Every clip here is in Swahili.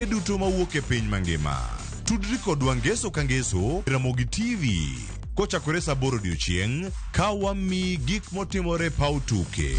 duto mawuok e piny mangima. Tudri kodwa ngeso ka ngeso Ramogi TV kochakore saa 8 odiechieng' ka wami gik motimore paw tuke.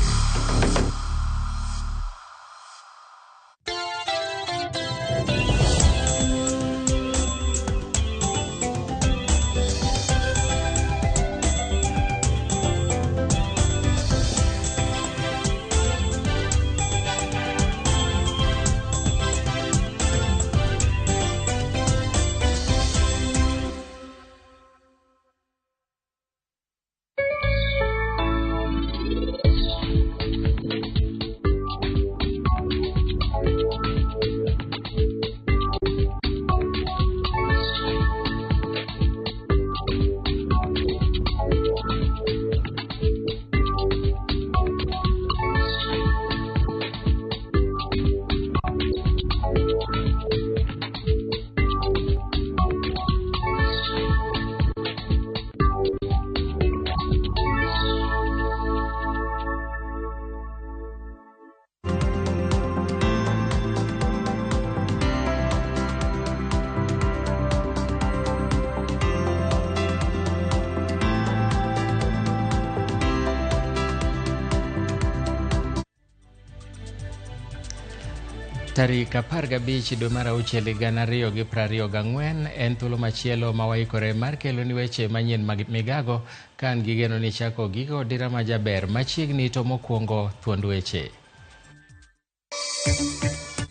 Tarik 15 dwe mar auchiel 2024 en thuolo machielo ma waikore mar kelo ni weche manyien mag migago kan gigeno ni chako gigo dira majaber machiegni to mokwongo thuond weche.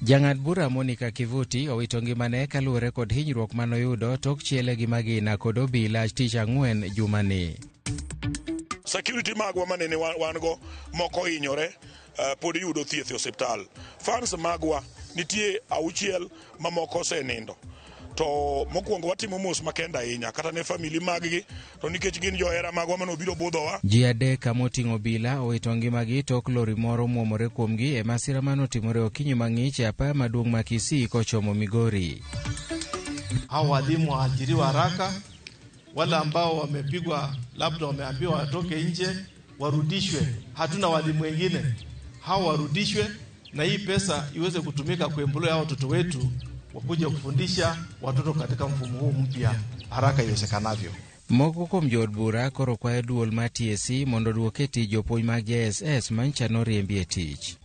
Jang'ad bura Monica Kivuti owito ngimane kaluwore kod hinyruok manoyudo tok chiele gi magina kod obila tich ang'wen jumani. Security magwa manene wango moko hinyore pod yudo thieth e osiptal. Fans magwa nitie auchiel mamoko osenindo. To mokwongo watimo mos makenda ahinya kata ne famili maggi to nikech gin johera magwa manobiro budhowa. Ji adek moting'o obila owito ngimagi tok lori moro muomore kuomgi e masira manotimore okinyi mang'ich e apaya maduong' ma Kisii kochomo Migori. Hao walimu waajiriwa haraka, wale ambao wamepigwa labda wameambiwa watoke nje warudishwe. Hatuna walimu wengine, hao warudishwe na hii pesa iweze kutumika kuemploy hao watoto wetu wakuje kufundisha watoto katika mfumo huu mpya haraka iwezekanavyo. Moko kuom jood bura koro kwayo duol ma TSC mondo duoke tich jopuonj mag JSS manchano riembi e tich.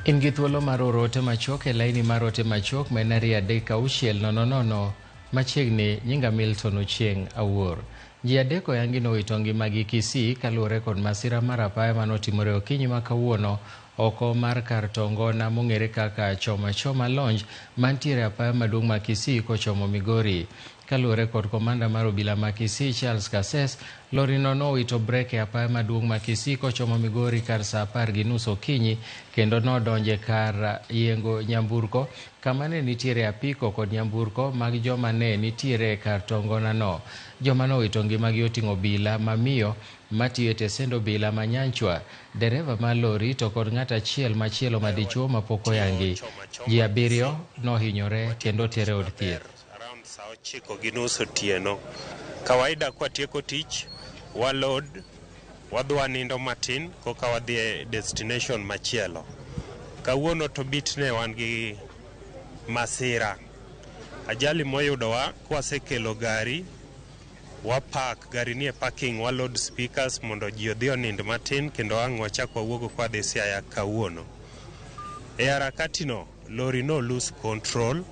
In gi thuolo mar orote machok e laini mar ote machok menari 3-6-000 machiegni nyinga Milton Ochieng' Awuor. Ji adek oyangi nowito ngimagi Kisii kaluwore kod masira mar apaya manotimore okinyi ma kawuono oko mar kar tongona mong'ere kaka Choma Lounge mantiere apaya maduong' ma Kisii kochomo Migori. Kaluwore kod komanda mar obila ma Kisii Charles Kasses, lorino nowito brek e apaya maduong' ma Kisii kochomo Migori kar saa 10:30 okinyi kendo nodonje kar yengo nyamburko kama ne nitiere apiko kod nyamburko mag joma ne nitiere kar tongona no. Joma nowito ngimagi oting'o obila mamiyo matiyo e tesend obila ma Nyanchwa, dereva mar lori to kod ng'at achiel machielo madichuo mapok oyangi. Ji 7 nohinyore kendo tere od thieth. Saa 9:30 otieno. Kawaida kwa tieko tich walod wadwa nindo matin koka wadhi e destination machielo. Kawuono to bitne wan gi masira. Ajali moyudowa kwasekelo gari wapak gari nie parking walod speakers mondo ji odhi onind matin kendo ang' wachak wawuogo kwa dhi Siaya kawuono. E harakati no lori no lose control.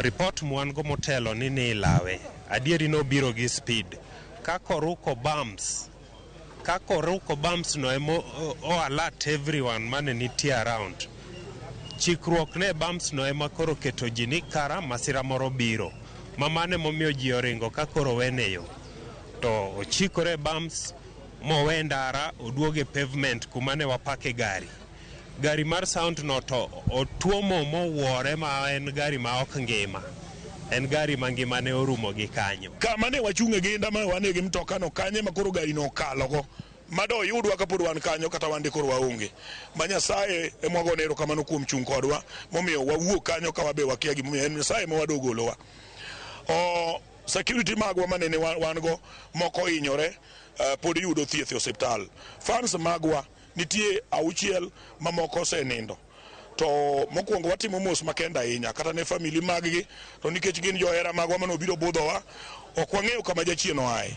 Report mwango motelo ni ilawe adieri no biro gi speed kakoruko bumps no emo alert everyone mane nitie around. Chikruok ne bumps no ema koro keto ji ni kara masira moro biro mamane momiyo ji oringo kakoro weneyo to ochikore bumps mowe ndara oduoge pavement kumane wapake gari mar sound no to otuomo mowuore ma en gari ma ok ngima. En gari mangima ne orumo gi kanyo. Kama ne wachung'e ginda ma wane gi mtoka no kanye makoro gari no kalogo. Mado yudwa kapod wan kanyo kata wande koro waonge. Ma Nyasaye emwago nero kamano kuom chung' kodwa momiyo wawuok kanyo ka wabe wakia gimomiyo en Nyasaye mowadogolowa. Security magwa manene wango moko hinyore pod yudo thieth e osiptal. Fans magwa nitie auchiel mamoko osenindo. To mokwongo watimo mos makenda ahinya kata ne famili mag-gi, to nikech gin johera magwa manobiro budhowa, ok wang'eyo kama jachien oaye.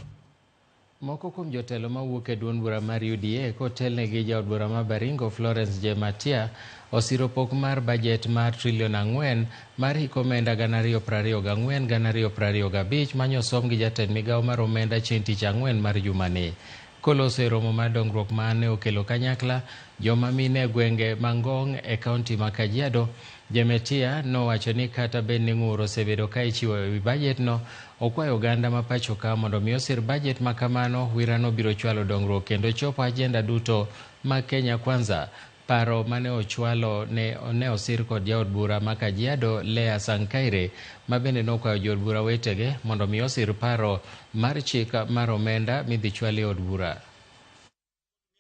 Moko kuom jotelo mawuok e duond bura mar UDA kotelnegi jaod bura ma Baringo Florence Jematia osiro pok mar bajet mar $4 trillion mar hik omenda 2024-2025 manyosom gi jatend migawo mar omenda chieng' tich ang'wen mar jumani. Koloso e romo mar dongruok mane okelo kanyakla joma mine gwenge Mangong e kaunti ma Kajiado, Jematia nowacho ni kata bed ni ng'ur osebedo ka ichiwo e wi bajet no, okwayo oganda ma pacho ka mondo mi osir bajet ma kamano wirano biro chwalo dongruok kendo chopo ajenda duto ma Kenya Kwanza. Paro mane ochwalo ne osir kod jaod bura ma Kajiado Lea Sankaire, ma bende nokwayo jood bura wetege mondo mi osir paro mar chik mar omenda midhi chwali od bura.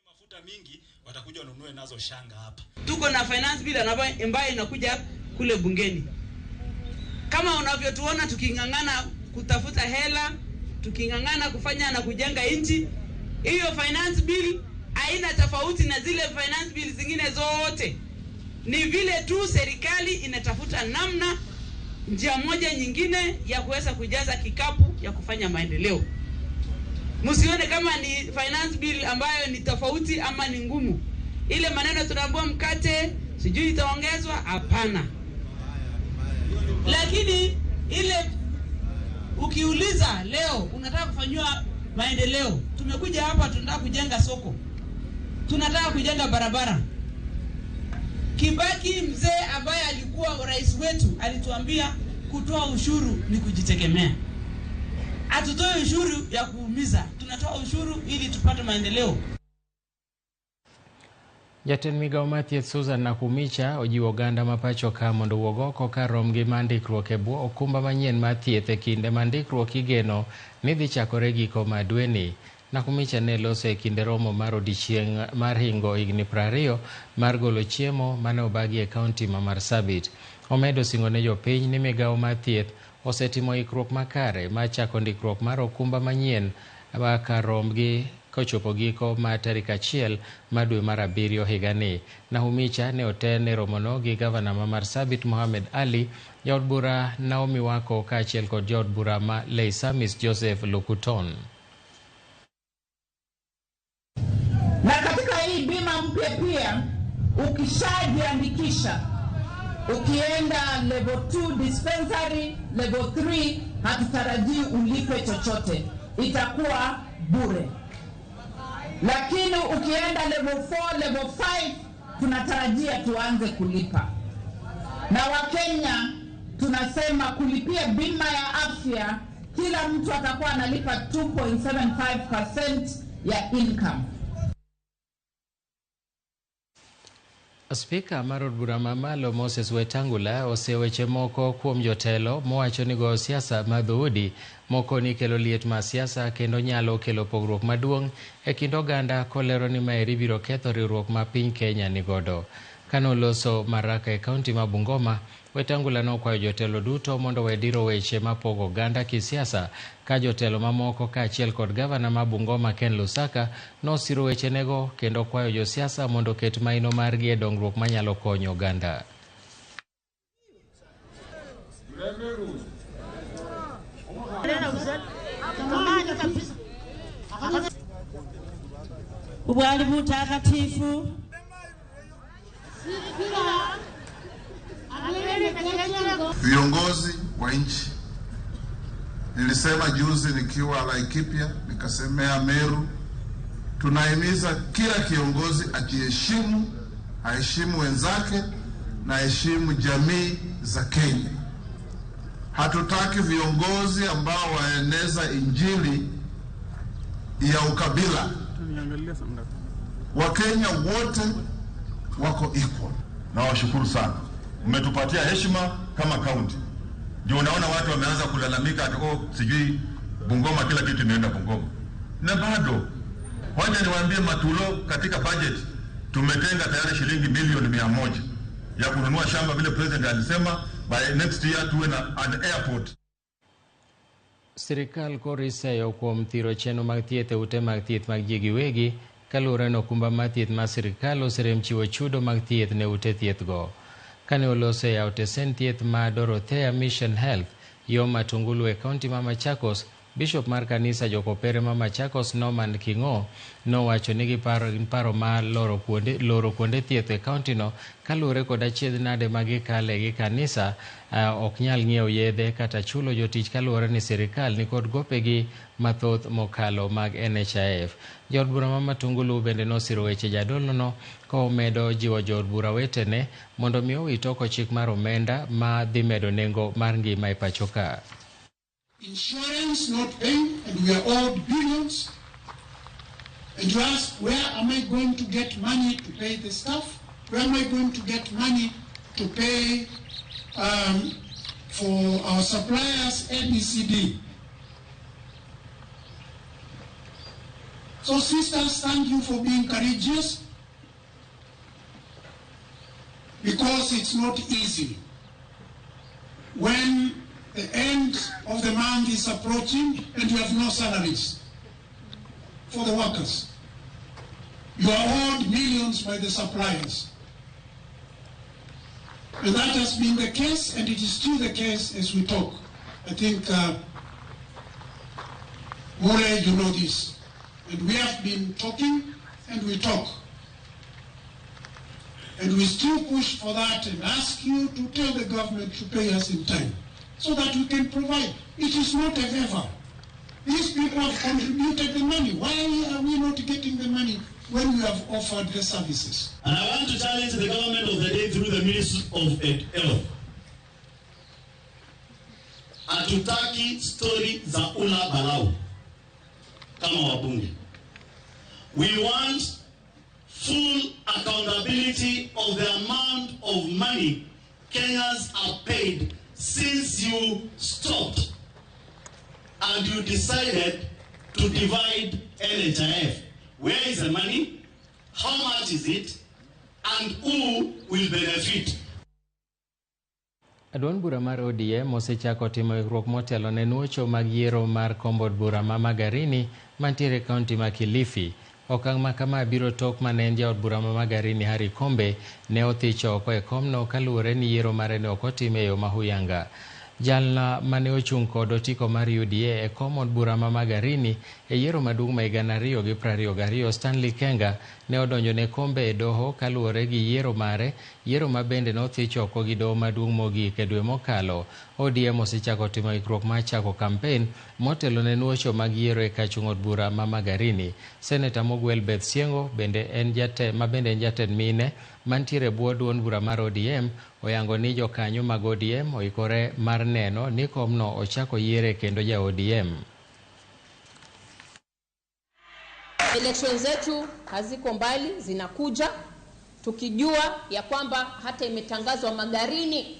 Mafuta mingi watakuja wanunue nazo shanga hapa. Tuko na finance bill ambayo inakuja kule bungeni. Kama unavyotuona tukingangana kutafuta hela, tukingangana kufanya na kujenga nchi, hiyo finance bill haina tofauti na zile finance bill zingine zote. Ni vile tu serikali inatafuta namna, njia moja nyingine ya kuweza kujaza kikapu ya kufanya maendeleo. Msione kama ni finance bill ambayo ni tofauti ama ni ngumu. Ile maneno tunaambiwa mkate sijui itaongezwa, hapana. Lakini ile ukiuliza leo unataka kufanywa maendeleo, tumekuja hapa tunataka kujenga soko, tunataka kujenga barabara. Kibaki mzee ambaye alikuwa rais wetu alituambia kutoa ushuru ni kujitegemea. Hatutoe ushuru ya kuumiza, tunatoa ushuru ili tupate maendeleo. Jatend migawo mar thieth Susan Nakumicha ojiwo oganda mapacho ka mondo wuog oko kar rom gi mandikruok e bwo okumba manyien mar thieth e kinde mandikruok igeno ni dhi chakore giko ma dweni. Nakumicha ne loso e kinde romo mar odiechieng' mar hingo higni 20 mar golo chiemo mane obagi e kaunti ma Marsabit. Omedo singo ne jopiny ni migawo mar thieth osetimo ikruok makare mar chako ndikruok mar okumba manyien kar rom gi kochopo giko ma tarik 1 mar dwe mar 7 higani. Nakumicha ne oten e romono gi gavana ma Marsabit Mohamed Ali, jaod bura Naomi Wako kaachiel kod jaod bura ma Leisamis Joseph Lukuton. Na katika hii bima mpya pia, ukishajiandikisha, ukienda level 2 dispensary, level 3 hatutarajii ulipe chochote, itakuwa bure. Lakini ukienda level 4, level 5 tunatarajia tuanze kulipa. Na Wakenya tunasema kulipia bima ya afya, kila mtu atakuwa analipa 2.75% ya income. Spika mar od bura mamalo Moses Wetangula oseweche moko kuom jotelo mowacho ni go siasa ma dhoudi moko ni kelo liet ma siasa kendo nyalo kelo pogruok maduong' e kind oganda, kolero ni maeri biro ketho riwruok ma piny Kenya ni godo. Kano loso Maraka e kaunti ma Bungoma, Wetangula nokwayo jotelo duto mondo wediro weche mapogo oganda kisiasa, ka jotelo mamoko kaachiel kod gavana ma Bungoma Ken Lusaka nosiro wechenego kendo kwayo josiasa mondo ket maino margi e dongruok manyalo konyo oganda. Ubwali butakatifu viongozi wa nchi. Nilisema juzi nikiwa Laikipia, nikasemea Meru, tunahimiza kila kiongozi ajiheshimu, aheshimu wenzake na aheshimu jamii za Kenya. Hatutaki viongozi ambao waeneza injili ya ukabila. Wakenya wote wako equal. Na washukuru sana, mmetupatia heshima kama kaunti. Ndio unaona watu wameanza kulalamika ati sijui Bungoma kila kitu inaenda Bungoma. Na bado wacha niwaambie Matulo, katika budget tumetenga tayari shilingi milioni 100 ya kununua shamba vile president alisema by next year tuwe na an airport. Sirikal koriseyo kuom thiro chenro mag thieth e ute mag thieth mag ji giwegi kaluwore nokumba mar thieth mar sirikal oserem chiwo chudo mag thieth ne ute thieth go. Kane oloso e yawo tesend thieth ma Dorothea Mission Health yo Matungulu e kaunti ma Machakos, Bishop mar kanisa jokopere ma Machakos Norman Kingo nowacho ni paro ma loro kuonde thieth e kaunti no kaluwore kod achiedh nade ma gikale gi kanisa ok nyal ng'iewo yedhe kata chulo jotich kaluwore ni sirikal ni kod gopegi mathoth mokalo mag NHIF. Jood bura ma Matungulu bende nosiro weche jadolo no ka omedo jiwo jood bura wetene mondo mi owit oko chik mar omenda ma dhi medo nengo mar ngima e pacho ka. Insurance not paying, and we are owed billions. And you ask, where am I going to get money to pay the staff? Where am I going to get money to pay for our suppliers, ABCD? So sisters, thank you for being courageous, because it's not easy when the end of the month is approaching and you have no salaries for the workers. You are owed millions by the suppliers. And that has been the case, and it is still the case as we talk. I think, More, you know this. And we have been talking, and we talk. And we still push for that and ask you to tell the government to pay us in time, so that we can provide. It is not a favor. These people have contributed the money. Why are we not getting the money when we have offered the services? And I want to challenge the government of the day through the Ministry of Health. Hatutaki story za ula balau kama wabunge. We want full accountability of the amount of money Kenyans are paid since you stopped and you decided to divide NHIF. Where is the money? How much is it? And who will benefit? Duond bura mar ODM osechako timo ikruok motelo ne nuocho mag yiero mar kombo bura ma Magarini mantiere kaunti ma Kilifi. Okang' ma kama biro tok mane en jaod bura ma Magarini Harry Kombe ne othicho oko e komno kaluwore ni yiero mare ne ok otim e yo mahuyanga. Jalna mane ochung' kod otiko mar UDA e kom od bura ma Magarini e yiero maduong' ma higa 2022 Stanley Kenga ne odonjo ne Kombe e doho kaluwore gi yiero mare, yiero ma bende nothicho oko gi doho maduong' mogik e dwe mokalo. ODM osechako timo ikruok mar chako kampen motelo ne nuocho mag yiero e kachung' od bura ma Magarini. Seneta Mogwel Beth Siengo bende en jatend mine mantiere bwo duond bura mar ODM oyango ni jokanyo mag ODM oikore mar neno ni komno ochako yiere kendo ja ODM. Election zetu haziko mbali, zinakuja tukijua ya kwamba hata imetangazwa Magarini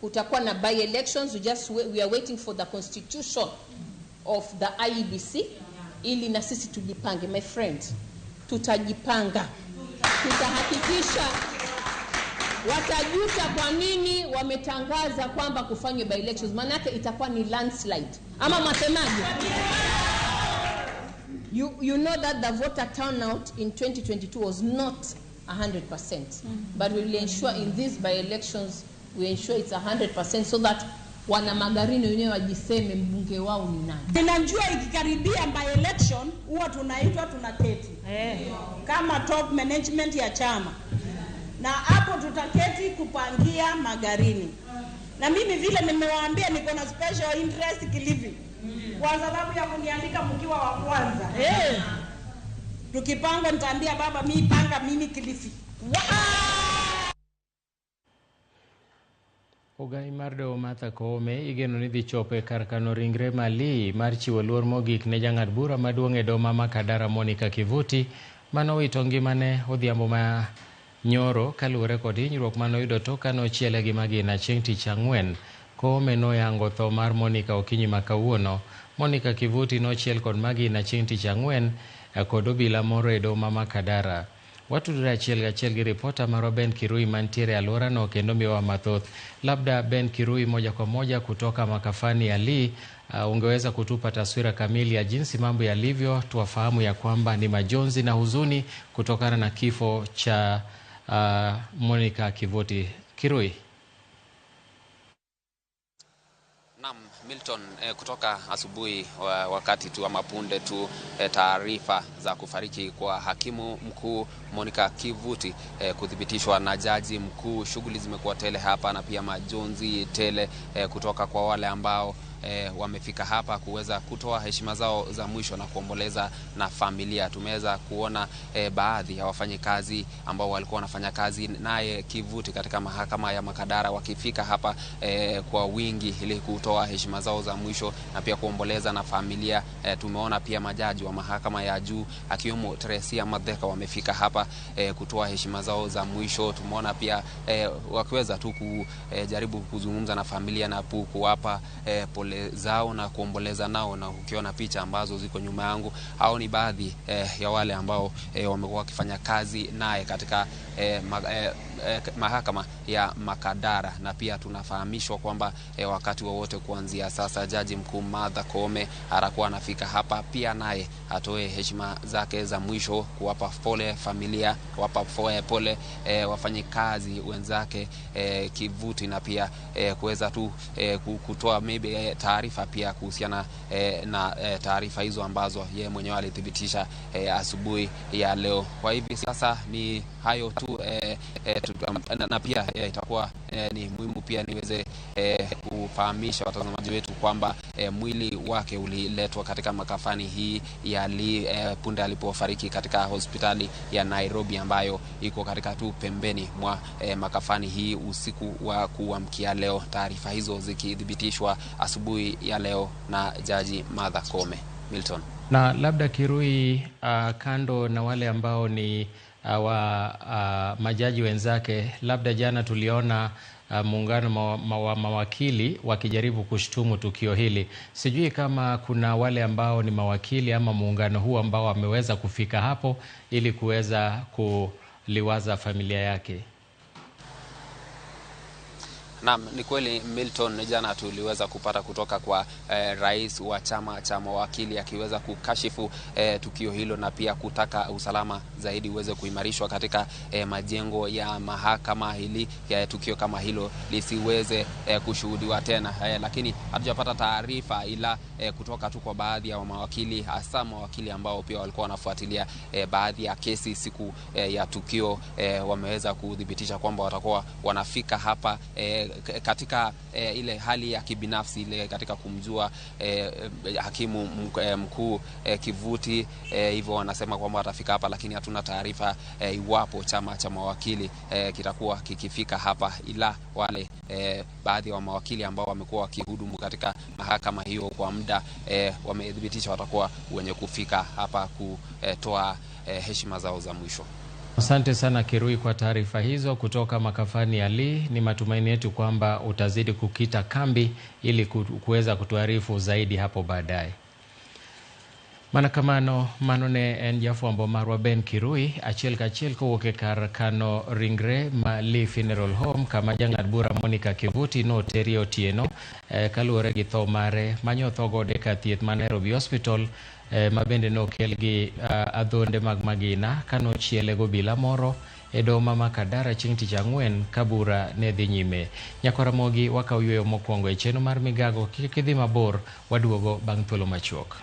kutakuwa na by elections. We are waiting for the constitution of the IEBC ili na sisi tujipange. My friend, tutajipanga, tutahakikisha. Watajuta kwa nini wametangaza kwamba kufanywe by elections, maana yake itakuwa ni landslide. Ama masemaji, you know that the voter turnout in 2022 was not 100%, but we will ensure in these by elections we ensure it's 100% so that wana Magarini wenyewe wajiseme mbunge wao ni nani. Ninajua ikikaribia by election huwa tunaitwa tunaketi kama top management ya chama, na hapo tutaketi kupangia Magarini. Na mimi vile nimewaambia niko na special interest Kilifi kwa sababu ya kuniandika mkiwa wa kwanza. Tukipanga nitaambia baba mimi panga mimi Kilifi. Ogai mar doho Martha Koome igeno ni dhi chopo e kar kano ringre mali mar chiwo luor mogik ne jang'ad bura maduong' e doho ma Makadara Monica Kivuti manowito ngimane odhiambo ma nyoro kaluwore kod hinyruok manoyudo tok kane ochiele gi magina chieng' tich ang'wen. Koome noyango tho mar Monica okinyi ma kawuono. Monica Kivuti nochiel kod magina chieng' tich ang'wen kod obila moro e doho ma Makadara. Watudore achiel gi ripota marwa Ben Kirui mantiere alworano kendo miwa mathoth. Labda Ben Kirui, moja kwa moja kutoka makafani ya Lee, ungeweza kutupa taswira kamili ya jinsi mambo yalivyo, tuwafahamu ya kwamba ni majonzi na huzuni kutokana na kifo cha Monica Kivuti. Kirui. Naam, Milton, kutoka asubuhi wakati tu ama punde tu taarifa za kufariki kwa hakimu mkuu Monica Kivuti kuthibitishwa na jaji mkuu, shughuli zimekuwa tele hapa na pia majonzi tele kutoka kwa wale ambao wamefika hapa kuweza kutoa heshima zao za mwisho na kuomboleza na familia. Tumeweza kuona baadhi ya wafanyikazi ambao walikuwa wanafanya kazi naye Kivuti katika mahakama ya Makadara wakifika hapa kwa wingi ili kutoa heshima zao za mwisho na pia kuomboleza na familia. Tumeona pia majaji wa mahakama ya juu akiwemo Teresia Matheka wamefika hapa kutoa heshima zao za mwisho. Tumeona pia wakiweza tu kujaribu kuzungumza na familia na kuwapa pole zao na kuomboleza nao, na ukiona picha ambazo ziko nyuma yangu, hao ni baadhi ya wale ambao wamekuwa wakifanya kazi naye katika mahakama ya Makadara. Na pia tunafahamishwa kwamba wakati wowote kuanzia sasa jaji mkuu Martha Koome atakuwa anafika hapa pia naye atoe heshima zake za mwisho, kuwapa pole familia, kuwapa pole wafanyikazi wenzake Kivuti, na pia kuweza tu kutoa maybe taarifa pia kuhusiana na taarifa hizo ambazo yeye mwenyewe alithibitisha asubuhi ya leo. Kwa hivi sasa ni hayo tu na pia itakuwa ni muhimu pia niweze kufahamisha watazamaji wetu kwamba mwili wake uliletwa katika makafani hii ya Lee punde alipofariki katika hospitali ya Nairobi ambayo iko katika tu pembeni mwa makafani hii usiku wa kuamkia leo. Taarifa hizo zikithibitishwa asubuhi ya leo na jaji Martha Koome. Milton. Na labda Kirui, kando na wale ambao ni majaji wenzake, labda jana tuliona muungano wa mawakili wakijaribu kushtumu tukio hili. Sijui kama kuna wale ambao ni mawakili ama muungano huu ambao wameweza kufika hapo ili kuweza kuliwaza familia yake. Naam, ni kweli Milton, jana tuliweza kupata kutoka kwa rais wa chama cha mawakili akiweza kukashifu tukio hilo na pia kutaka usalama zaidi uweze kuimarishwa katika majengo ya mahakama ili ya tukio kama hilo lisiweze kushuhudiwa tena. Lakini hatujapata taarifa ila kutoka tu kwa baadhi ya mawakili, hasa mawakili ambao pia walikuwa wanafuatilia baadhi ya kesi siku ya tukio, wameweza kudhibitisha kwamba watakuwa wanafika hapa katika ile hali ya kibinafsi ile katika kumjua hakimu mkuu Kivuti. Hivyo wanasema kwamba watafika hapa, lakini hatuna taarifa iwapo chama cha mawakili kitakuwa kikifika hapa, ila wale baadhi ya mawakili ambao wamekuwa wakihudumu katika mahakama hiyo kwa muda wamedhibitisha watakuwa wenye kufika hapa kutoa heshima zao za mwisho. Asante sana Kirui kwa taarifa hizo kutoka makafani ya Lee. Ni matumaini yetu kwamba utazidi kukita kambi ili kuweza kutuarifu zaidi hapo baadaye. Manakamano manone en jafwambo marwa Ben Kirui achiel kachiel kowuok e kar kano ringre ma Lee Funeral Home kama jang'ad bura Monica Kivuti noteri otieno kaluwore gi tho mare manyo tho gode ka thieth ma Nairobi Hospital ma bende nokel gi adhonde mag magina kanochiele gobila moro e doho ma Makadara chieng' tich ang'wen ka bura ne dhi nyime. Nyakora mogi wakaw yweyo mokwongo e chenro mar migago, kik idhi mabor, waduogo bang' thuolo machuok.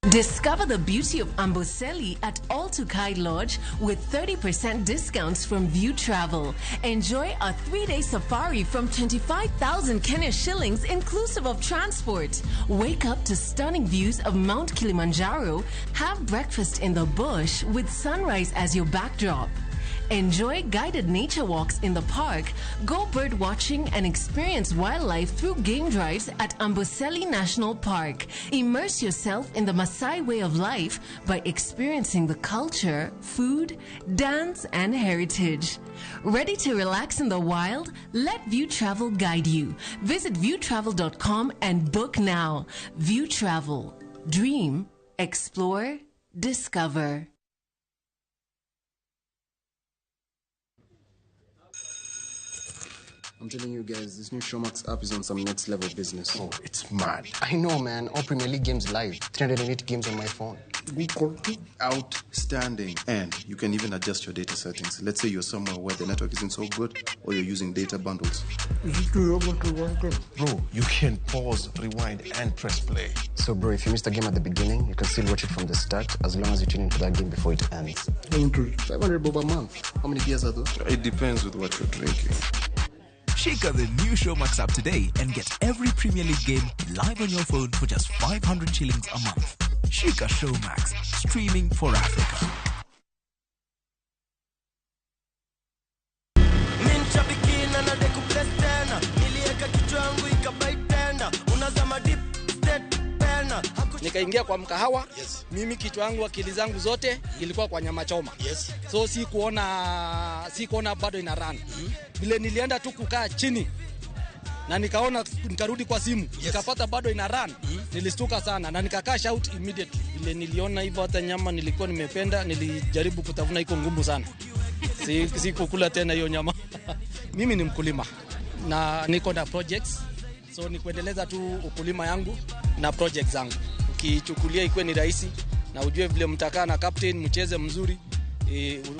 Discover the beauty of Amboseli at All-to-Kai Lodge with 30% discounts from View Travel. Enjoy a 3-day safari from 25,000 Kenya shillings inclusive of transport. Wake up to stunning views of Mount Kilimanjaro. Have breakfast in the bush with sunrise as your backdrop. Enjoy guided nature walks in the park, go bird watching, and experience wildlife through game drives at Amboseli National Park. Immerse yourself in the Maasai way of life by experiencing the culture, food, dance, and heritage. Ready to relax in the wild? Let View Travel guide you. Visit viewtravel.com and book now. View Travel. Dream, explore, discover. I'm telling you guys, this new Showmax app is on some next level business. Oh, it's mad. I know, man. All Premier League games live. 308 games on my phone. Outstanding. And you can even adjust your data settings. Let's say you're somewhere where the network isn't so good, or you're using data bundles. Bro, you can pause, rewind, and press play. So, bro, if you missed a game at the beginning, you can still watch it from the start as long as you tune into that game before it ends. 500 bob a month. How many beers are those? It depends with what you're drinking. Shika the new Showmax app today and get every Premier League game live on your phone for just 500 shillings a month. Shika Showmax, streaming for Africa. Nikaingia kwa mkahawa, mimi kichwa yangu akili zangu zote ilikuwa kwa nyama choma. So si kuona bado ina run. Vile nilienda tu kukaa chini na nikarudi kwa simu, nikapata bado ina run. Nilistuka sana na nikakaa shout immediately. Vile niliona hivyo hata nyama nilikuwa nimependa, nilijaribu kutafuna iko ngumu sana. Si kukula tena hiyo nyama. Mimi ni mkulima na niko na projects. So ni kuendeleza tu ukulima yangu na projects zangu. Ukichukulia ikuwe ni rahisi na ujue vile mtakaa na captain mcheze mzuri,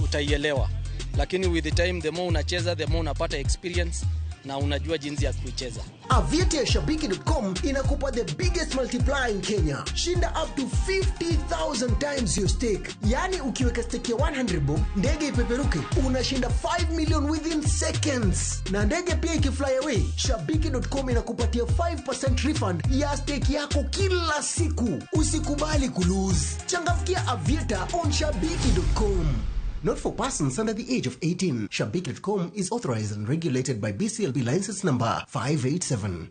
utaielewa. Lakini with the time, the more unacheza, the more unapata experience na unajua jinsi ya kuicheza. Aviator ya Shabiki.com inakupa the biggest multiplier in Kenya. Shinda up to 50,000 times your stake. Yani ukiweka stake ya 100 bob, ndege ipeperuke, unashinda 5 million within seconds. Na ndege pia ikifly away, Shabiki.com inakupatia 5% refund ya stake yako kila siku. Usikubali kulose. Changamkia Aviator on Shabiki.com. Not for persons under the age of 18. Shabiki.com is authorized and regulated by BCLB license number 587.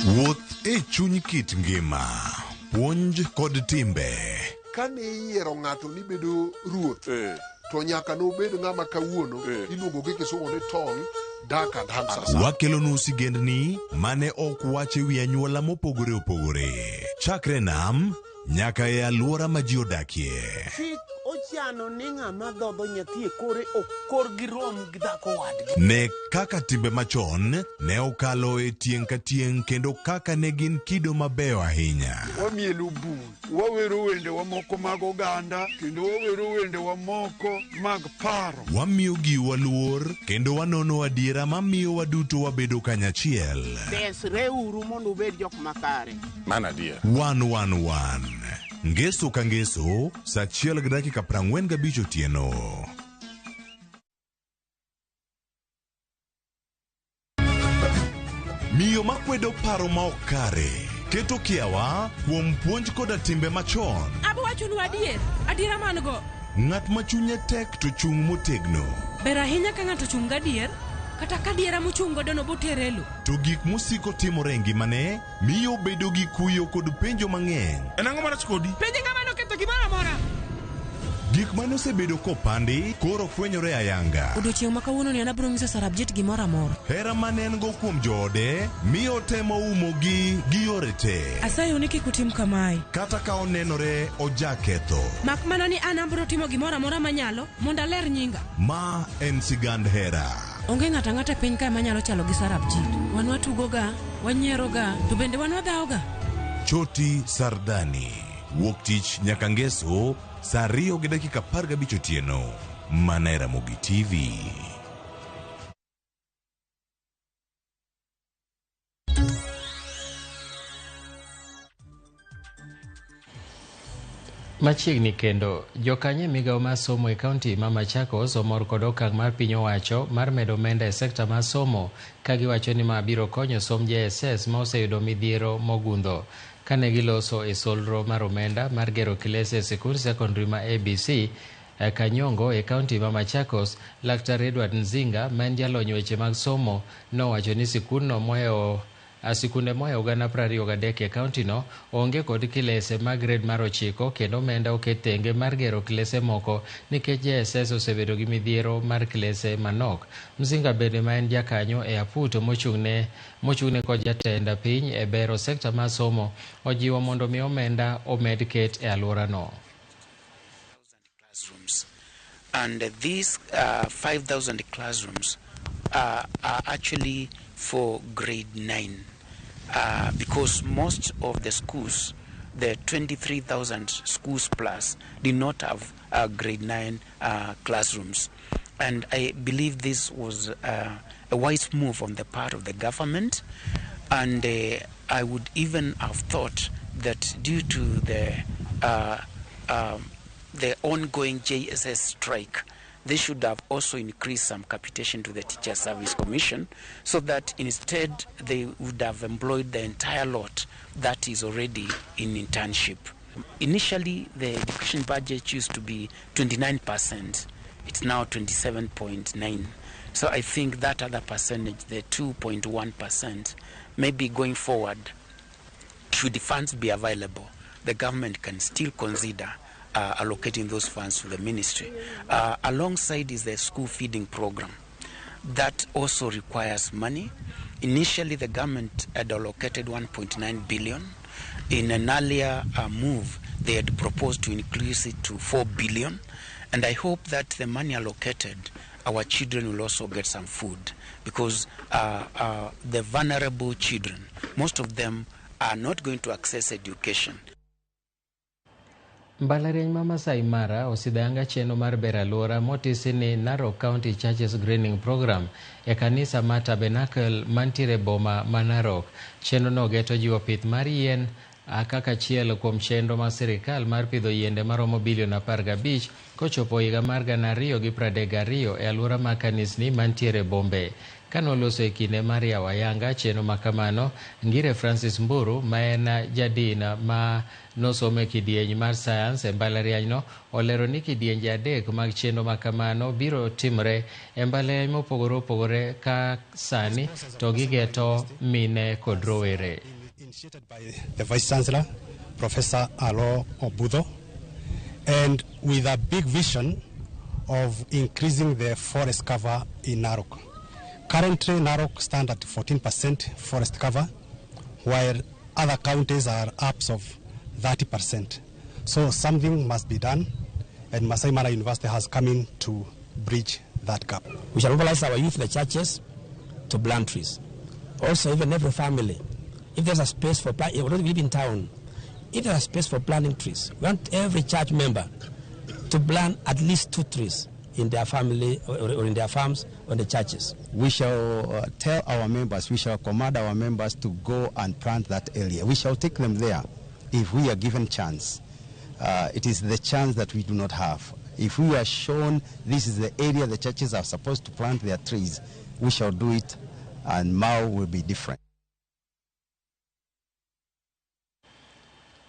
Wuoth e chuny kit ngima, puonj kod timbe. Kane iyiero ng'ato ni bedo ruoth, to nyaka nobed ng'ama kawuono iluongo gi kisungu ni tall, dark and handsome. Wakelonu sigendni mane ok wache wi anyuola mopogore opogore. Chakre nam nyaka e alwora ma ji odakie. Chik ochano ni ng'ama dhodho nyathi e kore ok kor gi rom gi dhako wadgi. Ne kaka timbe machon ne okalo e tieng' ka tieng' kendo kaka ne gin kido mabeyo ahinya. Wamielo bul, wawero wende wa moko mag oganda, kendo wawero wende wa moko mag paro. Wamiyo giwa luor kendo wanono adiera mamiyo waduto wabedo kanyachiel. Desreuru mondo ubed jok makare. Mana adier. 111 Ngeso ka ngeso, saa 1:45 otieno. Miyo makwedo paro ma ok kare keto kiawa kuom puonj koda timbe machon. Abawachonu adiera man go. Ng'at ma chunye tek to chung' motegno. Ber ahinya ka ng'ato chung' gadier, kata ka diera mochung' godo no boterelo. To gik musiko timore ngimane miyo bedo gi kuyo kod penjo mang'eny. En ang'o marach kodi? Penje ng'ama noketho gimoro amora. Gik mane osebedo kopandi koro fwenyore ayanga. Odiochieng' ma kawuono ni an abiro nyiso Sarabjit gimoro amora. Hera mane en go kuom joode miyo temo umogi gi yore te. Asayo ni kik utim kamae. Kata ka onenore ojaketho. Mak mana ni an abiro timo gimoro amora manyalo mondo aler nyinga. Ma en sigand hera. Onge ng'ata ng'ata piny ka manyalo chalo gi Sarabjit. Wan watugoga, wanyieroga, to bende wan wadhaoga. Choti Sardani. Wuok tich nyaka ngeso saa 2:15 otieno. Mana e Ramogi TV. Machiegni kendo, jokanye migawo mar somo e kaunti ma Machakos omor kod okang' mar piny owacho mar medo omenda e sekta mar somo, ka giwacho ni ma biro konyo somb JSS ma oseyudo midhiero mogundho. kane giloso e solro mar omenda mar gero kilese e sikund secondary ma ABC Kanyongo e kaunti ma Machakos. Laktar Edward Nzinga, ma en jalony weche mag somo, nowacho ni sikunde mohewo gana 23 e kaunti no onge kod kilese mag grade mar 9 kendo omenda oket thenge mar gero kilese moko nikech JSS osebedo gi midhiero mar kilese manok. Mzinga bende, ma en jakanyo e Aput mochung'ne kod jatend piny e bero sekta mar somo, ojiwo mondo mi omenda omed ket e alworano. And these 5,000 classrooms are actually for grade 9 because most of the schools, the 23,000 schools plus, did not have grade 9 classrooms. And I believe this was a wise move on the part of the government. And I would even have thought that due to the ongoing JSS strike, they should have also increased some capitation to the Teacher Service Commission so that instead they would have employed the entire lot that is already in internship. Initially, the education budget used to be 29%. It's now 27.9%. So I think that other percentage, the 2.1%, maybe going forward, should the funds be available, the government can still consider allocating those funds to the ministry. Alongside is the school feeding program. That also requires money. Initially, the government had allocated 1.9 billion. In an earlier move, they had proposed to increase it to 4 billion. And I hope that the money allocated, our children will also get some food, because the vulnerable children, most of them are not going to access education. Mbalariany ma Masai Mara osidhanga cheno mar bero alwora motisi ni Narok County Churches Greening Program e kanisa ma Tabernacle mantiere boma ma Narok. Cheno no geto jiwo pith mar yien kaka achiel kuom chenro mar sirikal mar pidho yiende maromo bilion 15 kochopo higa mar 2032 e alwora ma kanisni mantiere bombe. Kanoloso e kinde mar yawo ayanga cheno makamano, Ngire Francis Mburu, ma en jadina ma nosomo e kidieny mar sayans e mbalariany no, olero ni kidienje 3 mag cheno makamano biro timre e mbalariany mopogore opogore ka sani to gigeto mine kod rowere. Initiated by the Vice Chancellor, Professor Alo Obudo, and with a big vision of increasing the forest cover in Narok. Currently, Narok stands at 14% forest cover, while other counties are up of 30%. So something must be done, and Masai Mara University has come in to bridge that gap. We shall mobilize our youth, the churches, to plant trees. Also, even every family, if there's a space for planting, we don't live in town, if there's a space for planting trees, we want every church member to plant at least 2 trees in their family or in their farms or in the churches. We shall tell our members, we shall command our members to go and plant that area. We shall take them there if we are given chance. It is the chance that we do not have. If we are shown this is the area the churches are supposed to plant their trees, we shall do it, and Mau will be different.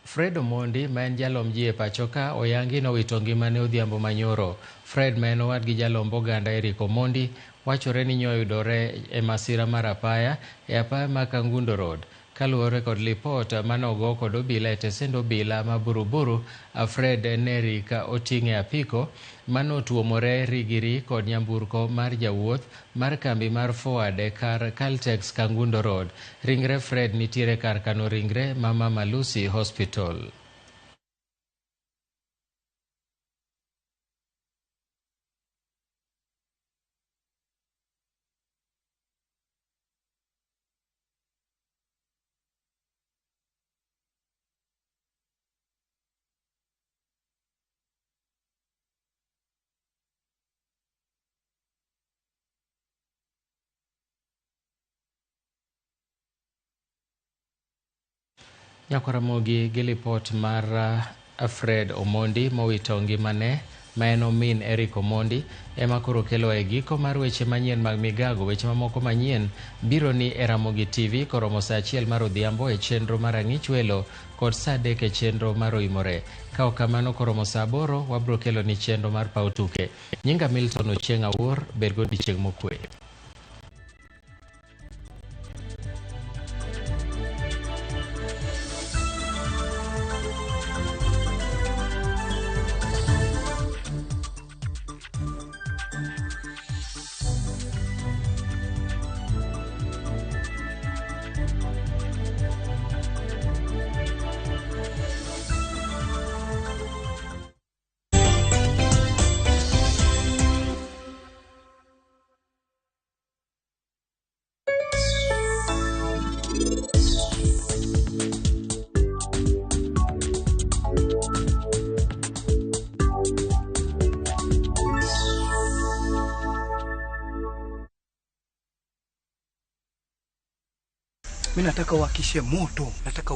Fred Omondi, ma en jalom ji e pachoka, oyangi nowito ngimane odhiambo manyoro. Fred, ma en owad gi jalomb oganda Eric Omondi, wachore ni nyoyudore e masira mar apaya e apaya ma Kangundo Road. Kaluwore kod lipot manogo kod obila e tesend obila ma Buruburu, Fred Neri ka oting'e apiko manotuomore rigiri kod nyamburko mar jawuoth mar kambi mar Forward e kar Caltex Kangundo Road. Ringre Fred nitiere kar kano ringre Mama Malusi Hospital. Nyakora mogi gi lipot mar Fred Omondi mowito ngimane ma en omin Eric Omondi ema koro kelo e giko mar weche manyien mag migago. Weche mamoko manyien biro ni e Ramogi TV koromo saa 1 mar odhiambo e chenro mar Ang'ich Welo kod saa 3 e chenro mar Oimore. Ka ok kamano koromo saa 8 wabro kelo ni chenro mar Pau Tuke. Nyinga Milton Ochieng' Awuor, bed godiechieng' mokwe. Mimi nataka uwakishe moto, nataka